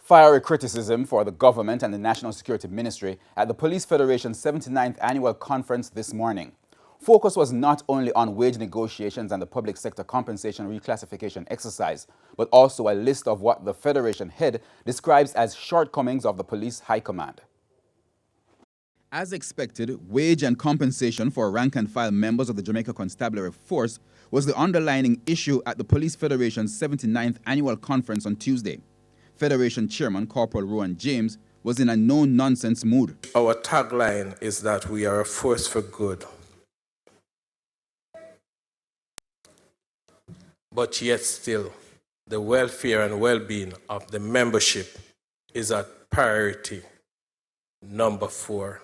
Fiery criticism for the government and the National Security Ministry at the Police Federation's 79th annual conference this morning. Focus was not only on wage negotiations and the public sector compensation reclassification exercise, but also a list of what the Federation head describes as shortcomings of the police high command. As expected, wage and compensation for rank-and-file members of the Jamaica Constabulary Force was the underlying issue at the Police Federation's 79th annual conference on Tuesday. Federation Chairman Corporal ROHAN James was in a no-nonsense mood. Our tagline is that we are a force for good. But yet still, the welfare and well-being of the membership is at priority number 4.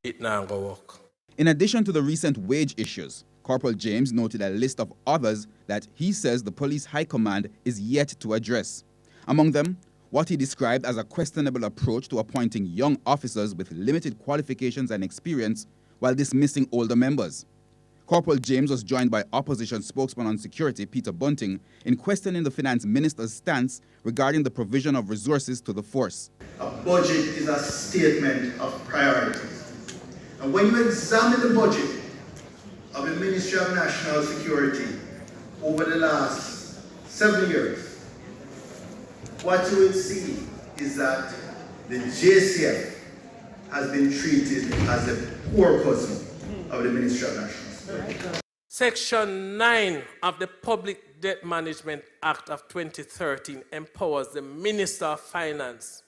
It now go work. In addition to the recent wage issues, Corporal James noted a list of others that he says the police high command is yet to address. Among them, what he described as a questionable approach to appointing young officers with limited qualifications and experience while dismissing older members. Corporal James was joined by opposition spokesman on security Peter Bunting in questioning the finance minister's stance regarding the provision of resources to the force. A budget is a statement of priorities. And when you examine the budget of the Ministry of National Security over the last 7 years, what you will see is that the JCF has been treated as a poor cousin of the Ministry of National Security. Section 9 of the Public Debt Management Act of 2013 empowers the Minister of Finance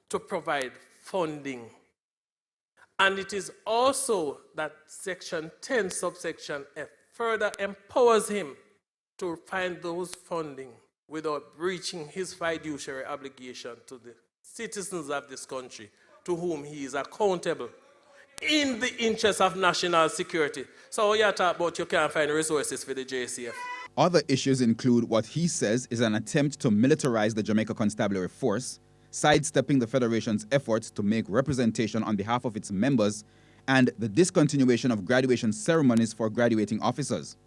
to provide funding. And it is also that Section 10, subsection F, further empowers him to find those funding without breaching his fiduciary obligation to the citizens of this country, to whom he is accountable in the interest of national security. So you talk about you can't find resources for the JCF. Other issues include what he says is an attempt to militarize the Jamaica Constabulary Force, sidestepping the Federation's efforts to make representation on behalf of its members, and the discontinuation of graduation ceremonies for graduating officers.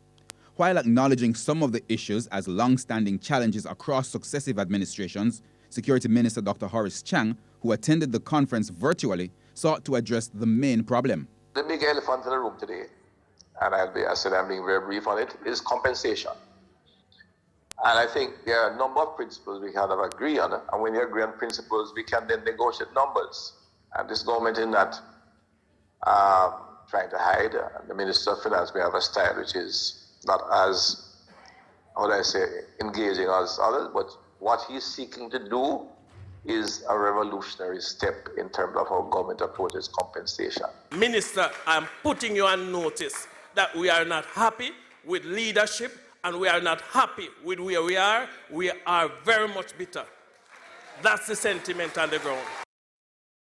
While acknowledging some of the issues as long-standing challenges across successive administrations, Security Minister Dr. HORACE CHANG, who attended the conference virtually, sought to address the main problem. The big elephant in the room today, and I'm being very brief on it, is compensation. And I think there are a number of principles we kind of agree on, and when you agree on principles, we can then negotiate numbers. And this government is not trying to hide. The Minister of Finance may have a style which is not as, how would I say, engaging as others, but what he's seeking to do is a revolutionary step in terms of how government approaches compensation. Minister, I'm putting you on notice that we are not happy with leadership and we are not happy with where we are. We are very much bitter. That's the sentiment on the ground.